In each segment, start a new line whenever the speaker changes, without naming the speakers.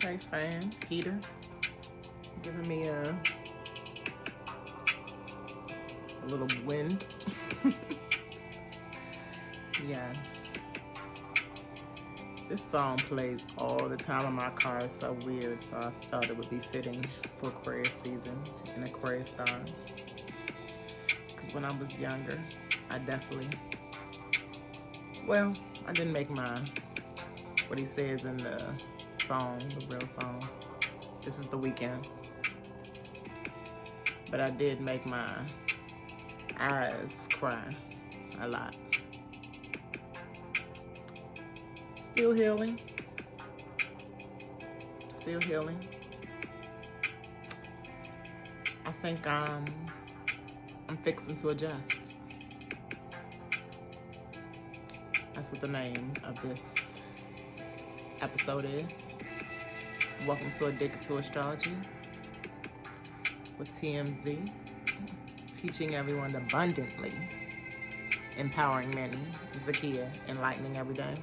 Okay, fan, heater, giving me a little wind. Yes. This song plays all the time in my car. It's so weird, so I thought it would be fitting for Aquarius season and Aquarius star. Because when I was younger, I definitely, well, I didn't make what he says in the song, the real song. This is the weekend. But I did make my eyes cry a lot. Still healing. Still healing. I think I'm fixing to adjust. That's what the name of this episode is. Welcome to Addicted to Astrology with TMZ, teaching everyone abundantly, empowering many. Zakia, enlightening every day.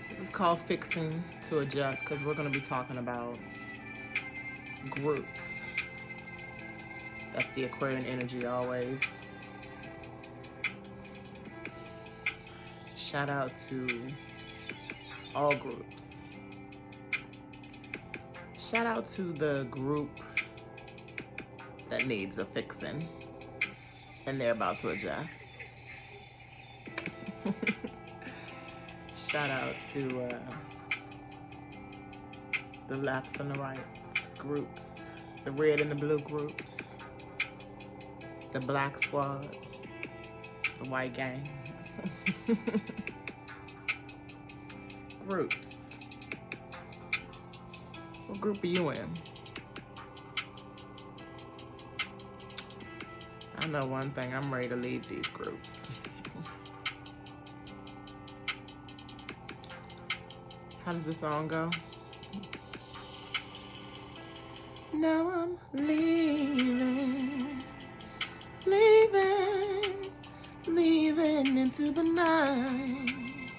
This is called Fixing to Adjust because we're going to be talking about groups. That's the Aquarian energy always. Shout out to all groups. Shout out to the group that needs a fixing and they're about to adjust. Shout out to the lefts and the rights groups, the red and the blue groups, the black squad, the white gang. Groups. What group are you in? I know one thing, I'm ready to leave these groups. How does this song go? Now I'm leaving, leaving into the night.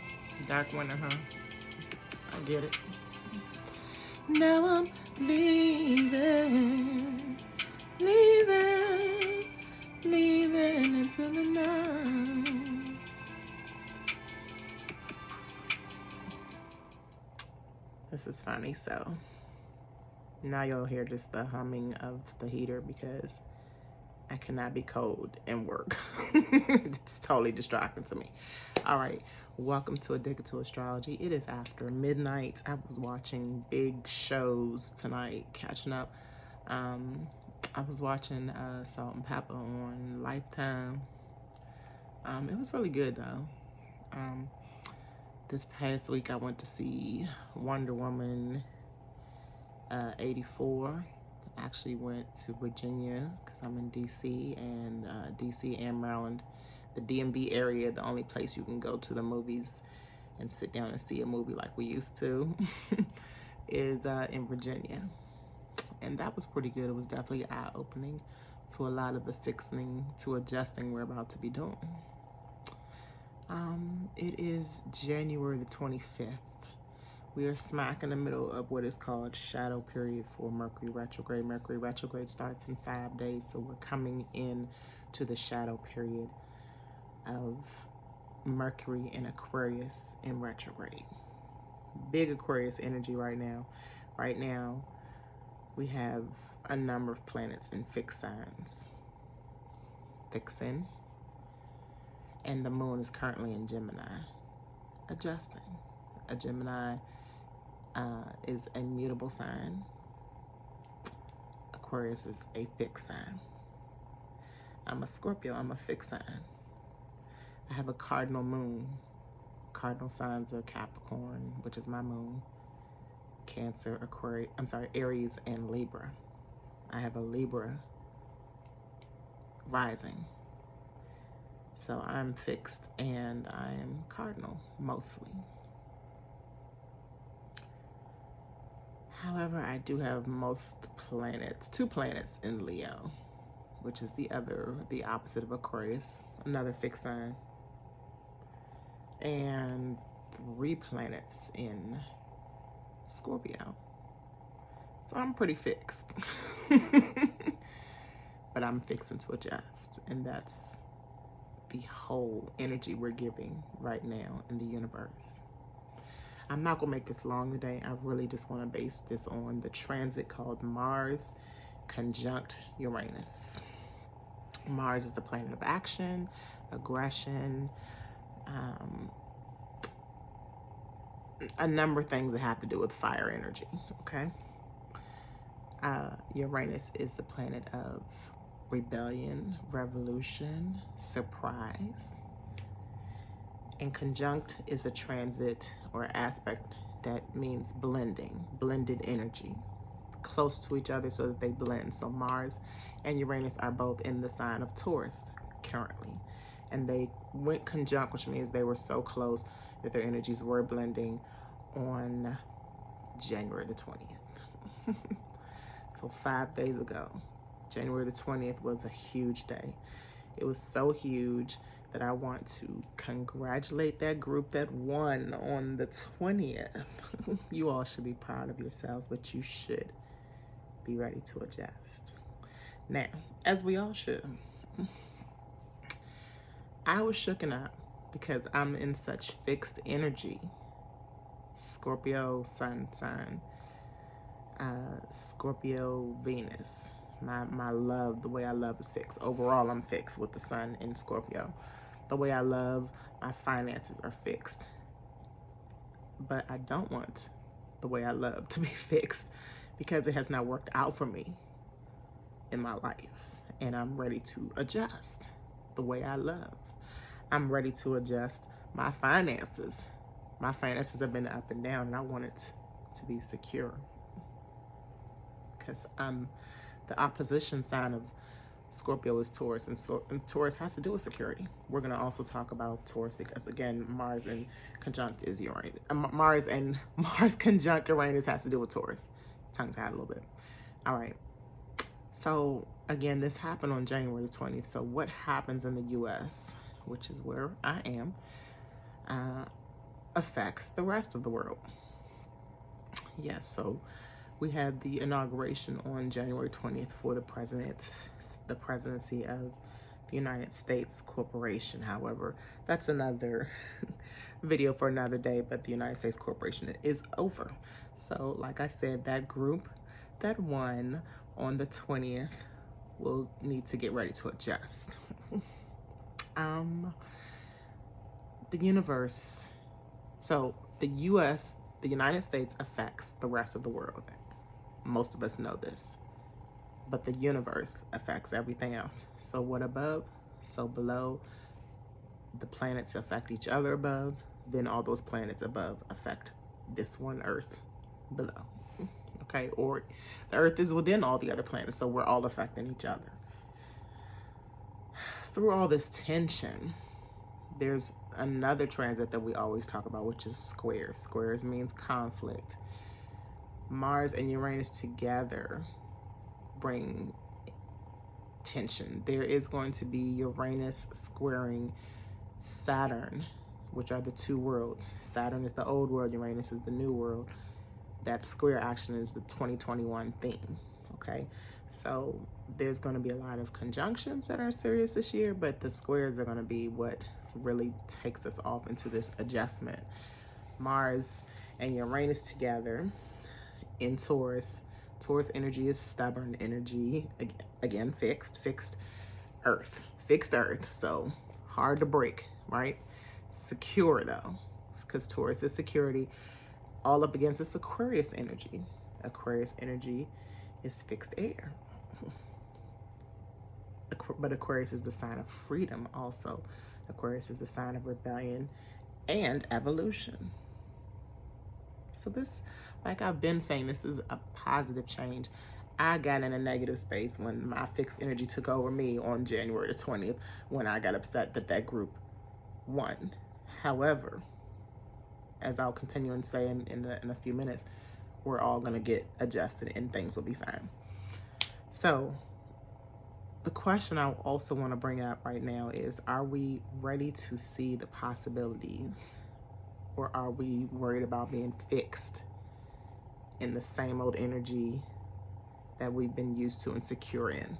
Dark winter, huh? I get it. Now I'm leaving into the night. This is funny, so now you'll hear just the humming of the heater because I cannot be cold and work. It's totally distracting to me. All right, welcome to Addicted to Astrology. It is after midnight. I was watching big shows tonight, catching up. I was watching Salt and Pepper on Lifetime. It was really good though. This past week I went to see Wonder Woman 84. Actually went to Virginia because I'm in DC, and DC and Maryland, the DMV area, the only place you can go to the movies and sit down and see a movie like we used to is in Virginia. And that was pretty good. It was definitely eye-opening to a lot of the fixing to adjusting we're about to be doing. It is January the 25th. We are smack in the middle of what is called shadow period for Mercury retrograde. Mercury retrograde starts in 5 days, so we're coming in to the shadow period of Mercury in Aquarius in retrograde. Big Aquarius energy right now. Right now, we have a number of planets in fixed signs. Fixin. And the moon is currently in Gemini, adjusting. A Gemini is a mutable sign. Aquarius is a fixed sign. I'm a Scorpio, I'm a fixed sign. I have a cardinal moon. Cardinal signs are Capricorn, which is my moon, Cancer, Aquarius, Aries, and Libra. I have a Libra rising. So I'm fixed and I'm cardinal mostly. However, I do have most planets, 2 planets in Leo, which is the opposite of Aquarius, another fixed sign, and 3 planets in Scorpio. So I'm pretty fixed. But I'm fixing to adjust. And that's the whole energy we're giving right now in the universe. I'm not going to make this long today. I really just want to base this on the transit called Mars conjunct Uranus. Mars is the planet of action, aggression, a number of things that have to do with fire energy, okay? Uranus is the planet of rebellion, revolution, surprise. And conjunct is a transit or aspect that means blending, blended energy, close to each other so that they blend. So Mars and Uranus are both in the sign of Taurus currently. And they went conjunct, which means they were so close that their energies were blending on January the 20th. So 5 days ago, January the 20th was a huge day. It was so huge that I want to congratulate that group that won on the 20th. You all should be proud of yourselves, but you should be ready to adjust. Now, as we all should, I was shooken up because I'm in such fixed energy. Scorpio sun sign, Scorpio Venus. My love, the way I love is fixed. Overall, I'm fixed with the sun in Scorpio. The way I love, my finances are fixed. But I don't want the way I love to be fixed because it has not worked out for me in my life. And I'm ready to adjust the way I love. I'm ready to adjust my finances. My finances have been up and down, and I want it to be secure. Because the opposition sign of Scorpio is Taurus, and Taurus has to do with security. We're going to also talk about Taurus because, again, Mars and conjunct is Uranus. Mars conjunct Uranus has to do with Taurus. Tongue-tied a little bit. All right. So, again, this happened on January 20th. So what happens in the U.S., which is where I am, affects the rest of the world. Yes, so we had the inauguration on January 20th for the presidency of the United States Corporation. However, that's another video for another day, but the United States Corporation is over. So, like I said, that group that won on the 20th will need to get ready to adjust. The universe, so the United States affects the rest of the world. Most of us know this, but the universe affects everything else. So what above, so below. The planets affect each other above, then all those planets above affect this one Earth below. Okay, or the Earth is within all the other planets, so we're all affecting each other. Through all this tension, there's another transit that we always talk about, which is squares. Squares means conflict. Mars and Uranus together bring tension. There is going to be Uranus squaring Saturn, which are the two worlds. Saturn is the old world, Uranus is the new world. That square action is the 2021 theme, okay? So there's going to be a lot of conjunctions that are serious this year, but the squares are going to be what really takes us off into this adjustment. Mars and Uranus together in Taurus. Taurus energy is stubborn energy. Again, fixed earth. So hard to break, right? Secure though, because Taurus is security. All up against this Aquarius energy. Aquarius energy is fixed air. But Aquarius is the sign of freedom also. Aquarius is the sign of rebellion and evolution. So this, like I've been saying, this is a positive change. I got in a negative space when my fixed energy took over me on January the 20th, when I got upset that that group won. However, as I'll continue and say in a few minutes, we're all going to get adjusted and things will be fine. So the question I also want to bring up right now is, are we ready to see the possibilities, or are we worried about being fixed in the same old energy that we've been used to and secure in.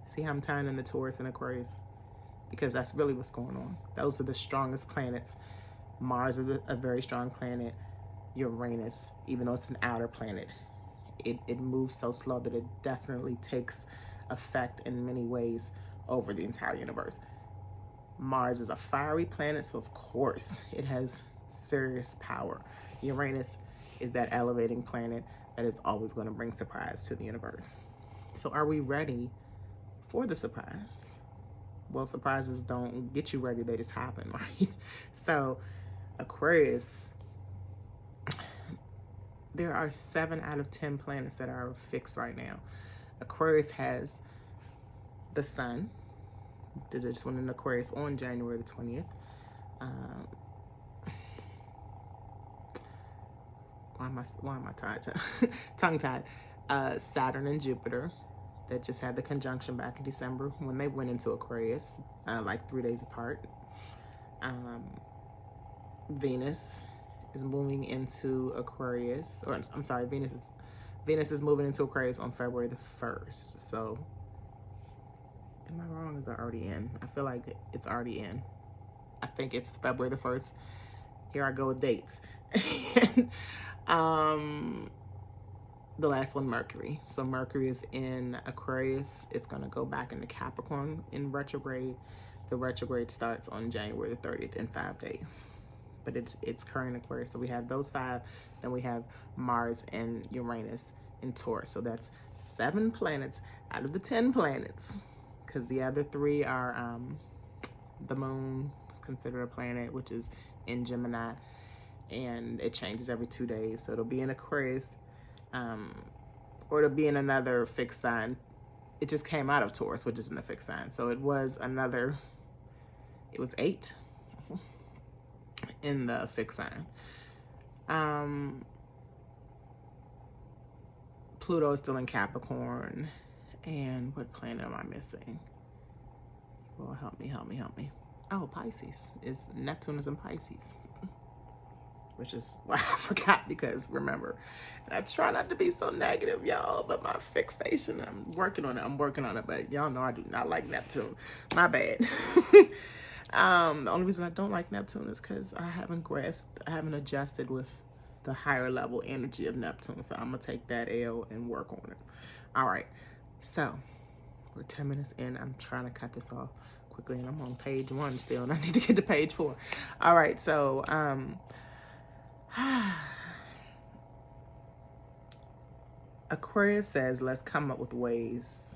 See how I'm tying in the Taurus and Aquarius? Because that's really what's going on. Those are the strongest planets. Mars is a very strong planet. Uranus, even though it's an outer planet, it moves so slow that it definitely takes effect in many ways over the entire universe. Mars is a fiery planet, so of course it has serious power. Uranus is that elevating planet that is always going to bring surprise to the universe. So are we ready for the surprise? Well, surprises don't get you ready, they just happen, right? So Aquarius, there are 7 out of 10 planets that are fixed right now. Aquarius has the sun. Did this one in Aquarius on January the 20th. Why am I tongue-tied? Saturn and Jupiter that just had the conjunction back in December when they went into Aquarius, like 3 days apart. Venus is moving into Aquarius, or I'm sorry, Venus is moving into Aquarius on February the 1st. So, am I wrong? Is it already in? I feel like it's already in. I think it's February the 1st. Here I go with dates. The last one, Mercury. So Mercury is in Aquarius. It's going to go back into Capricorn in retrograde. The retrograde starts on January the 30th in 5 days. But it's current Aquarius. So we have those 5. Then we have Mars and Uranus in Taurus. So that's 7 planets out of the 10 planets. Because the other 3 are the moon is considered a planet, which is in Gemini. And it changes every 2 days. So it'll be in Aquarius. Or it'll be in another fixed sign. It just came out of Taurus, which is in the fixed sign. So it was 8 in the fixed sign. Pluto is still in Capricorn. And what planet am I missing? Well, help me. Oh, Pisces. Neptune is in Pisces. Which is why I forgot, because remember, and I try not to be so negative, y'all, but my fixation, I'm working on it, but y'all know I do not like Neptune. My bad. The only reason I don't like Neptune is because I haven't adjusted with the higher level energy of Neptune. So I'm going to take that L and work on it. All right. So we're 10 minutes in. I'm trying to cut this off quickly, and I'm on page 1 still, and I need to get to page 4. All right. So, Aquarius says, let's come up with ways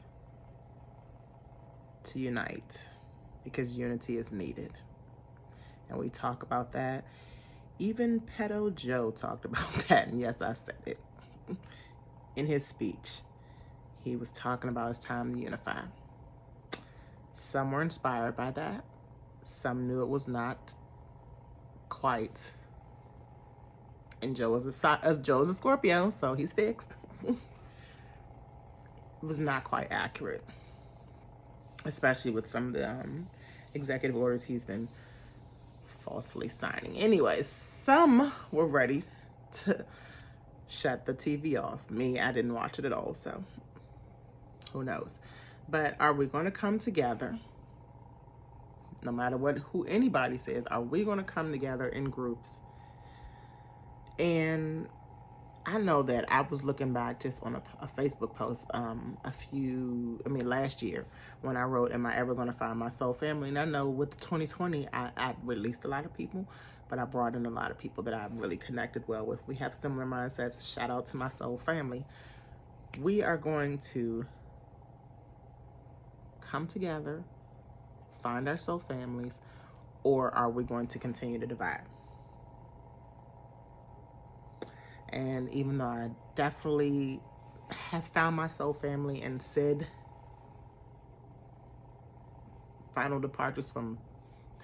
to unite because unity is needed. And we talk about that. Even Pedo Joe talked about that. And yes, I said it. In his speech, he was talking about it's time to unify. Some were inspired by that. Some knew it was not quite. And Joe's a Scorpio, so he's fixed. It was not quite accurate, especially with some of the executive orders he's been falsely signing. Anyways, some were ready to shut the TV off. Me, I didn't watch it at all, so who knows? But are we going to come together? No matter who anybody says, are we going to come together in groups? And I know that I was looking back just on a Facebook post last year when I wrote, am I ever going to find my soul family? And I know with 2020, I released a lot of people, but I brought in a lot of people that I've really connected well with. We have similar mindsets. Shout out to my soul family. We are going to come together, find our soul families, or are we going to continue to divide? And even though I definitely have found my soul family and said final departures from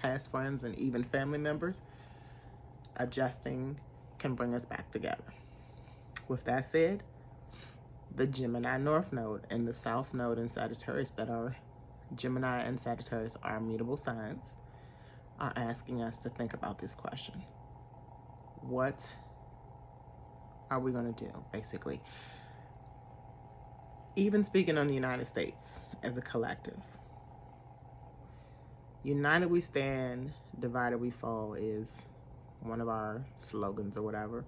past friends and even family members, adjusting can bring us back together. With that said, the Gemini North Node and the South Node in Sagittarius that are Gemini and Sagittarius are mutable signs are asking us to think about this question. What are we going to do, basically? Even speaking on the United States as a collective, united we stand, divided we fall is one of our slogans or whatever.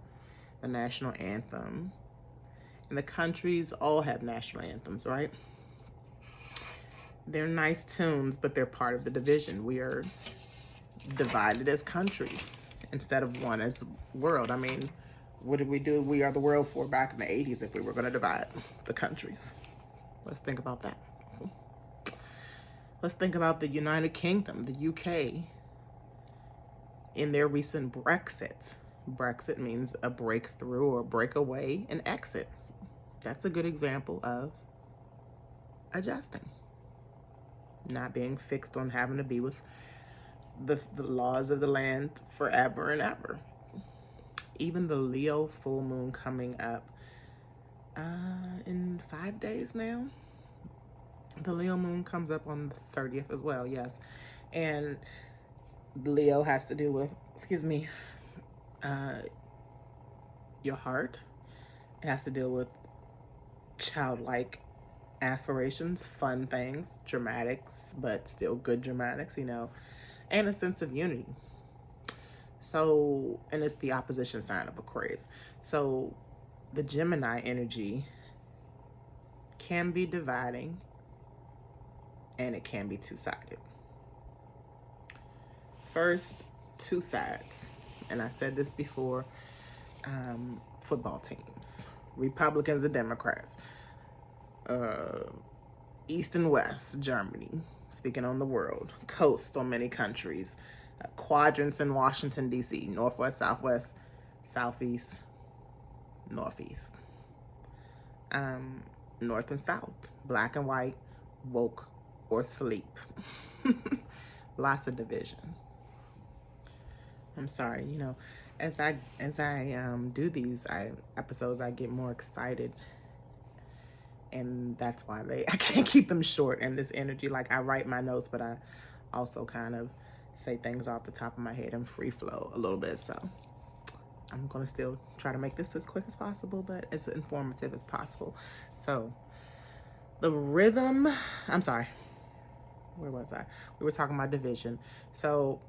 The national anthem. And the countries all have national anthems, right? They're nice tunes, but they're part of the division. We are divided as countries instead of one as world. I mean, what did we do? We are the world for back in the 80s if we were going to divide the countries. Let's think about that. Let's think about the United Kingdom, the UK, in their recent Brexit. Brexit means a breakthrough or breakaway and exit. That's a good example of adjusting. Not being fixed on having to be with the laws of the land forever and ever. Even the Leo full moon coming up in 5 days now. The Leo moon comes up on the 30th as well, yes. And Leo has to do with, your heart. It has to deal with childlike aspirations, fun things, dramatics, but still good dramatics, and a sense of unity. So, and it's the opposition sign of Aquarius. So the Gemini energy can be dividing and it can be two-sided. First, two sides. And I said this before, football teams, Republicans and Democrats, East and West, Germany, speaking on the world, coast on many countries, quadrants in Washington, D.C., Northwest, Southwest, Southeast, Northeast, North and South, black and white, woke or sleep. Lots of division. I'm sorry, as I do these episodes, I get more excited, and that's why I can't keep them short. And this energy, like, I write my notes, but I also kind of say things off the top of my head and free flow a little bit. So I'm gonna still try to make this as quick as possible, but as informative as possible. So the rhythm, I'm sorry, where was I? We were talking about division. So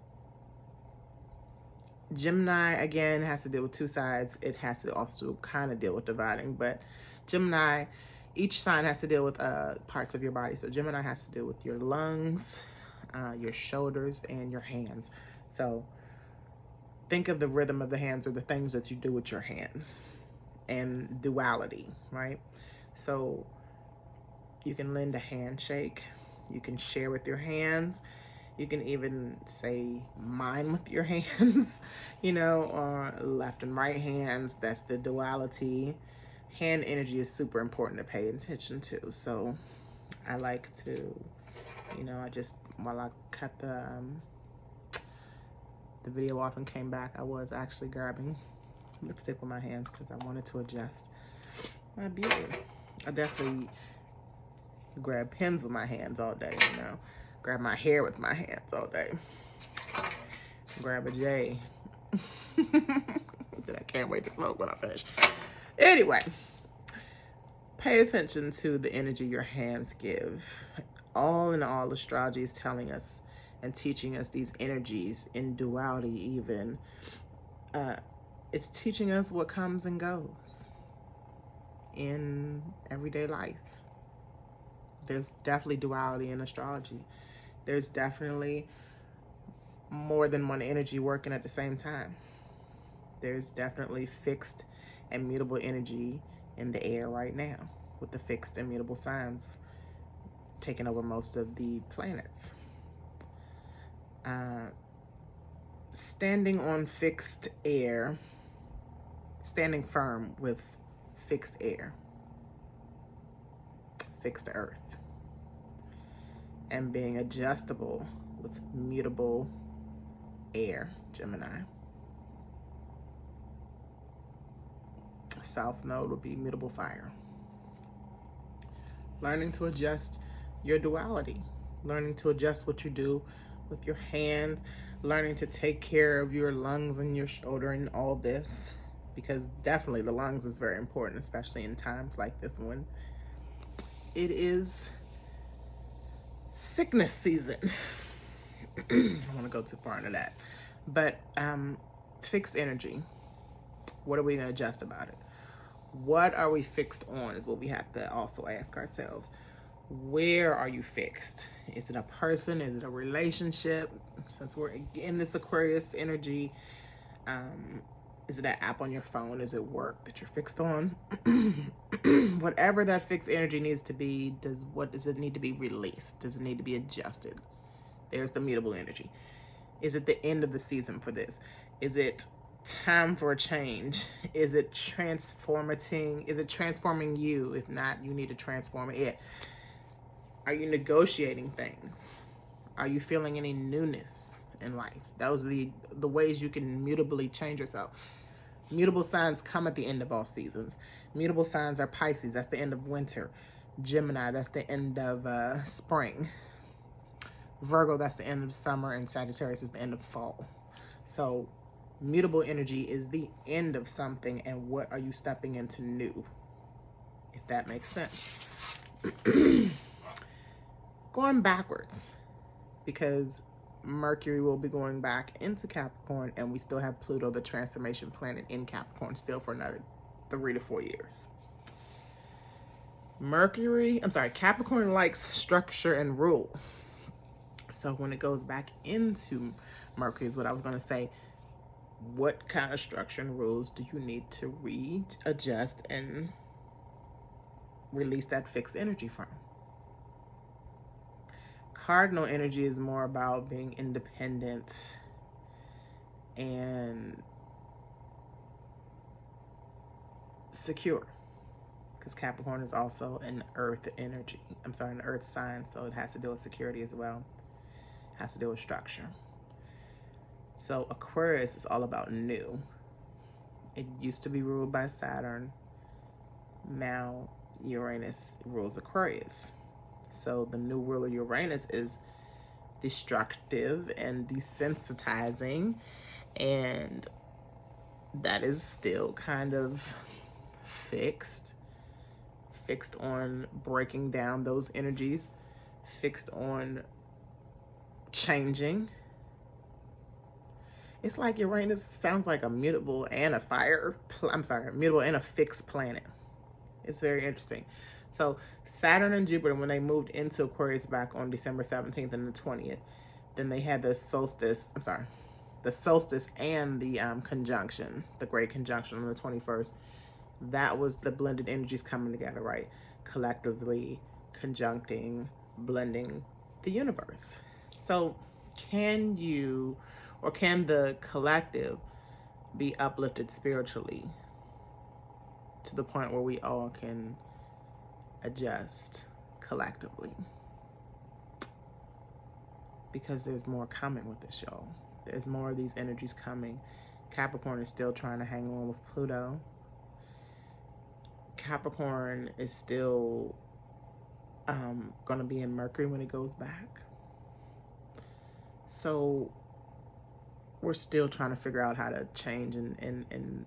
Gemini, again, has to deal with two sides. It has to also kind of deal with dividing, but Gemini, each sign has to deal with parts of your body. So Gemini has to deal with your lungs, your shoulders, and your hands. So think of the rhythm of the hands, or the things that you do with your hands, and duality, right? So you can lend a handshake. You can share with your hands. You can even say mine with your hands, or left and right hands. That's the duality. Hand energy is super important to pay attention to. So I like to, while I cut the video off and came back, I was actually grabbing lipstick with my hands because I wanted to adjust my beauty. I definitely grab pens with my hands all day, grab my hair with my hands all day, grab a J. I can't wait to smoke when I finish. Anyway, pay attention to the energy your hands give. All in all, astrology is telling us and teaching us these energies in duality even. It's teaching us what comes and goes in everyday life. There's definitely duality in astrology. There's definitely more than one energy working at the same time. There's definitely fixed and mutable energy in the air right now, with the fixed and mutable signs taking over most of the planets. Standing on fixed air, standing firm with fixed air, fixed earth, and being adjustable with mutable air, Gemini. South node will be mutable fire. Learning to adjust your duality, learning to adjust what you do with your hands, learning to take care of your lungs and your shoulder and all this. because definitely the lungs is very important, especially in times like this one. It is sickness season. I don't want to go too far into that. But fixed energy. What are we going to adjust about it? What are we fixed on is what we have to also ask ourselves. Where are you fixed? Is it a person? Is it a relationship? Since we're in this Aquarius energy, is it an app on your phone? Is it work that you're fixed on? Whatever that fixed energy needs to be, what does it need to be released? Does it need to be adjusted? There's the mutable energy. Is it the end of the season for this? Is it time for a change? Is it transformating? Is it transforming you? If not, you need to transform it. Are you negotiating things? Are you feeling any newness in life? Those are the ways you can mutably change yourself. Mutable signs come at the end of all seasons. Mutable signs are Pisces, that's the end of winter. Gemini, that's the end of spring. Virgo, that's the end of summer, and Sagittarius is the end of fall. So mutable energy is the end of something, and what are you stepping into new? If that makes sense. Going backwards, because Mercury will be going back into Capricorn, and we still have Pluto, the transformation planet, in Capricorn still for another 3 to 4 years. Capricorn likes structure and rules. So when it goes back into Mercury is what I was going to say. What kind of structure and rules do you need to readjust and release that fixed energy from? Cardinal energy is more about being independent and secure, because Capricorn is also an earth energy. An earth sign, so it has to do with security as well. It has to do with structure. So Aquarius is all about new. It used to be ruled by Saturn. Now Uranus rules Aquarius. So the new ruler Uranus is destructive and desensitizing, and that is still kind of fixed on breaking down those energies, fixed on changing. It's like Uranus sounds like a mutable and a mutable and a fixed planet. It's very interesting. So Saturn and Jupiter, when they moved into Aquarius back on December 17th and the 20th, then they had the solstice and the conjunction, the great conjunction on the 21st. That was the blended energies coming together, right? Collectively conjuncting, blending the universe. So can the collective be uplifted spiritually to the point where we all can adjust collectively? Because there's more coming with this, y'all. There's more of these energies coming. Capricorn is still trying to hang on with Pluto. Capricorn is still going to be in Mercury when it goes back. So we're still trying to figure out how to change and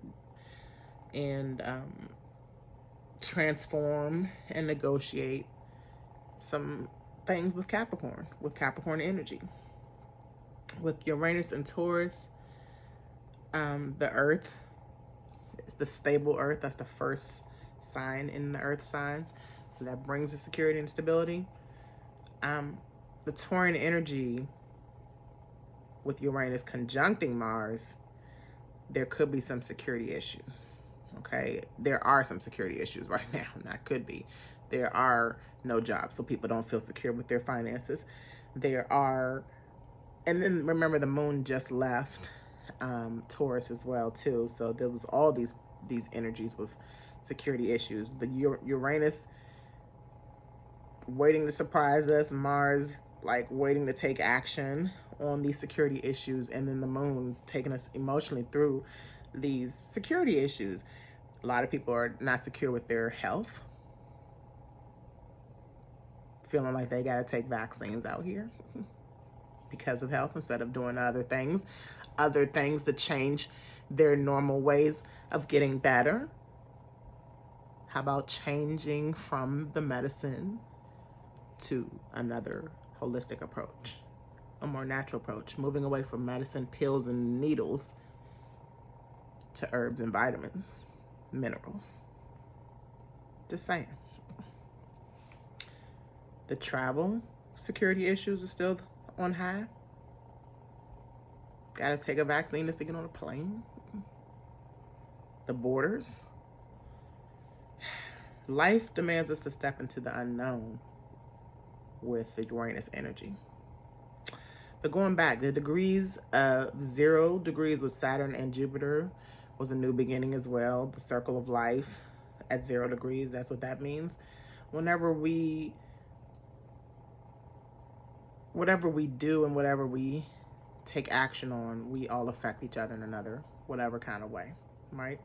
transform and negotiate some things with Capricorn energy. With Uranus and Taurus, the earth, the stable earth, that's the first sign in the earth signs. So that brings the security and stability. The Taurian energy with Uranus conjuncting Mars, there could be some security issues. Okay, there are some security issues right now. Not could be. There are no jobs, so people don't feel secure with their finances. There are, and then remember the moon just left Taurus as well too. So there was all these energies with security issues. The Uranus waiting to surprise us, Mars like waiting to take action on these security issues, and then the moon taking us emotionally through these security issues. A lot of people are not secure with their health, feeling like they got to take vaccines out here because of health instead of doing other things. other things to change their normal ways of getting better? How about changing from the medicine to another holistic approach, a more natural approach, moving away from medicine, pills, and needles to herbs and vitamins, minerals? Just saying. The travel security issues are still on high. Gotta take a vaccine just to get on a plane. The borders. Life demands us to step into the unknown with the Uranus energy. But going back, the degrees of 0 degrees with Saturn and Jupiter was a new beginning as well. The circle of life at 0 degrees, that's what that means. Whatever we do and whatever we take action on, we all affect each other in another, whatever kind of way, right?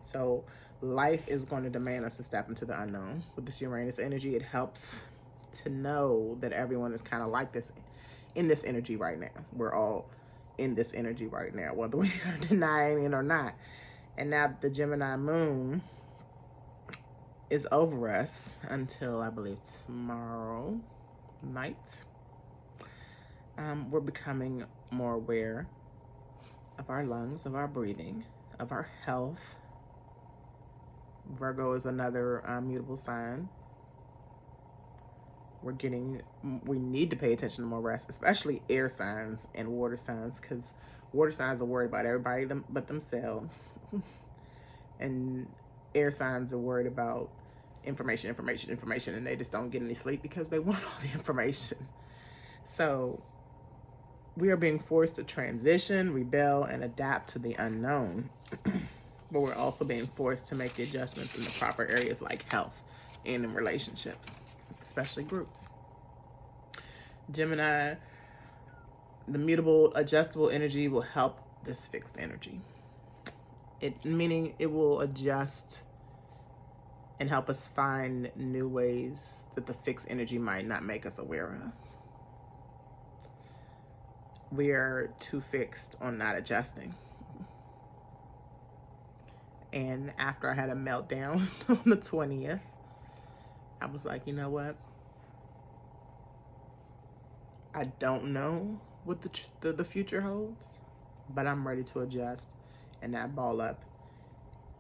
So life is going to demand us to step into the unknown. With this Uranus energy, it helps to know that everyone is kind of like this, in this energy right now. We're all in this energy right now, whether we are denying it or not. And now the Gemini moon is over us until, I believe, tomorrow night. We're becoming more aware of our lungs, of our breathing, of our health. Virgo is another mutable sign. We need to pay attention to more rest, especially air signs and water signs, because water signs are worried about everybody but themselves. And air signs are worried about information, and they just don't get any sleep because they want all the information. So we are being forced to transition, rebel, and adapt to the unknown. But we're also being forced to make the adjustments in the proper areas like health and in relationships, especially groups. Gemini, the mutable, adjustable energy will help this fixed energy. Meaning it will adjust and help us find new ways that the fixed energy might not make us aware of. We are too fixed on not adjusting. And after I had a meltdown on the 20th, I was like, you know what? I don't know what the future holds, but I'm ready to adjust and not ball up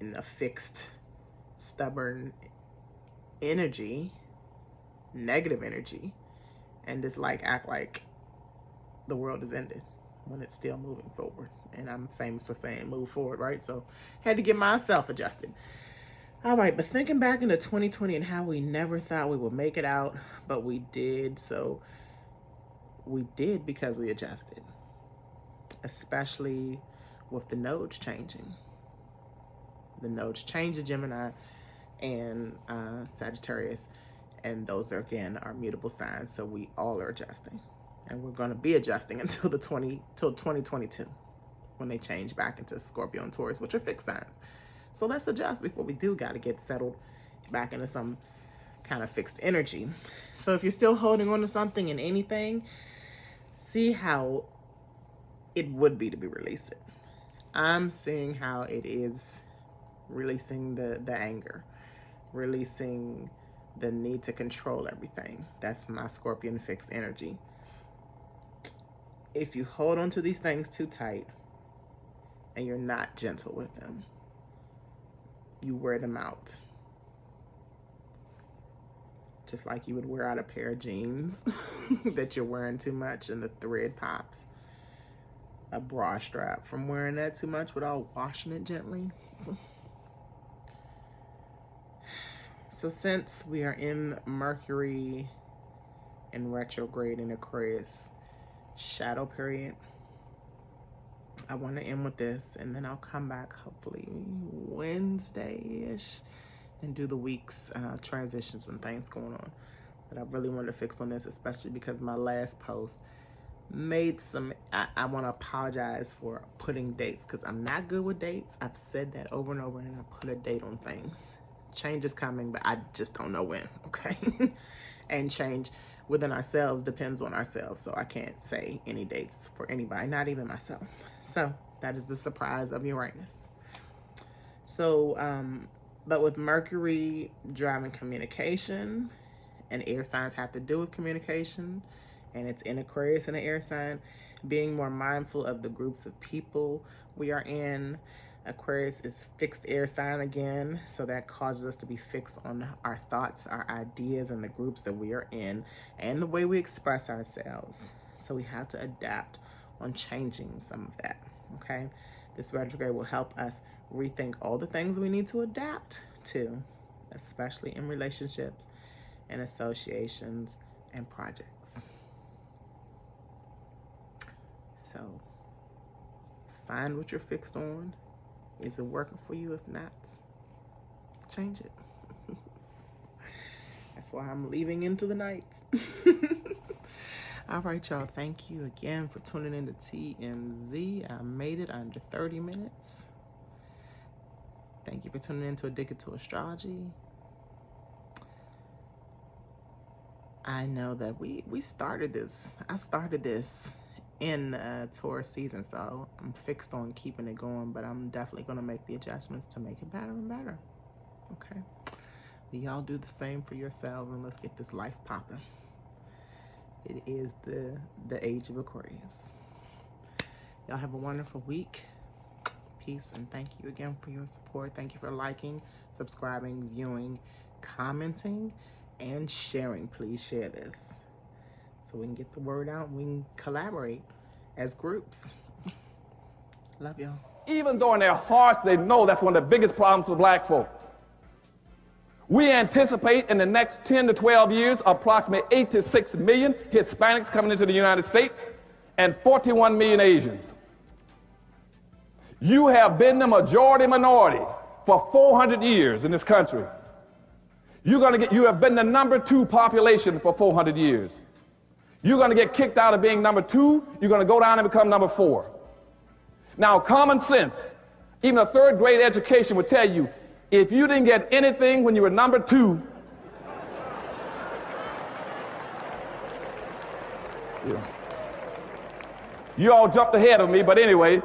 in a fixed, stubborn energy, negative energy, and just act like the world has ended when it's still moving forward. And I'm famous for saying move forward, right? So had to get myself adjusted. All right, but thinking back into 2020 and how we never thought we would make it out, but we did. So we did because we adjusted, especially with the nodes changing. The nodes change to Gemini and Sagittarius, and those are, again, our mutable signs. So we all are adjusting, and we're going to be adjusting until 2022, when they change back into Scorpio and Taurus, which are fixed signs. So let's adjust before we do got to get settled back into some kind of fixed energy. So if you're still holding on to something and anything, see how it would be to be released. I'm seeing how it is releasing the anger, releasing the need to control everything. That's my Scorpion fixed energy. If you hold on to these things too tight and you're not gentle with them, you wear them out. Just like you would wear out a pair of jeans that you're wearing too much and the thread pops. A bra strap from wearing that too much without washing it gently. So since we are in Mercury in retrograde in Aquarius shadow period, I want to end with this, and then I'll come back hopefully Wednesday-ish and do the week's transitions and things going on. But I really wanted to fix on this, especially because my last post made some, I want to apologize for putting dates, because I'm not good with dates. I've said that over and over, and I put a date on things. Change is coming, but I just don't know when, okay? And change within ourselves depends on ourselves, so I can't say any dates for anybody, not even myself. So that is the surprise of Uranus. So, but with Mercury driving communication, and air signs have to do with communication, and it's in Aquarius in an air sign, being more mindful of the groups of people we are in. Aquarius is fixed air sign again, so that causes us to be fixed on our thoughts, our ideas, and the groups that we are in, and the way we express ourselves. So we have to adapt on changing some of that, okay? This retrograde will help us rethink all the things we need to adapt to, especially in relationships and associations and projects. So find what you're fixed on. Is it working for you? If not, change it. That's why I'm leaving into the night. All right, y'all. Thank you again for tuning in to TMZ. I made it under 30 minutes. Thank you for tuning in to Addicted to Astrology. I know that we started this. I started this in Taurus season, so I'm fixed on keeping it going, but I'm definitely going to make the adjustments to make it better and better. Okay, well, y'all do the same for yourselves, and let's get this life popping. It is the age of Aquarius. Y'all have a wonderful week. Peace, and thank you again for your support. Thank you for liking, subscribing, viewing, commenting, and sharing. Please share this so we can get the word out and we can collaborate as groups. Love y'all.
Even though in their hearts they know that's one of the biggest problems for black folk. We anticipate in the next 10 to 12 years approximately 8 to 6 million Hispanics coming into the United States and 41 million Asians. You have been the majority minority for 400 years in this country. You have been the number 2 population for 400 years. You're going to get kicked out of being number 2. You're going to go down and become number 4. Now, common sense, even a 3rd grade education would tell you, if you didn't get anything when you were number 2, you all jumped ahead of me, but anyway,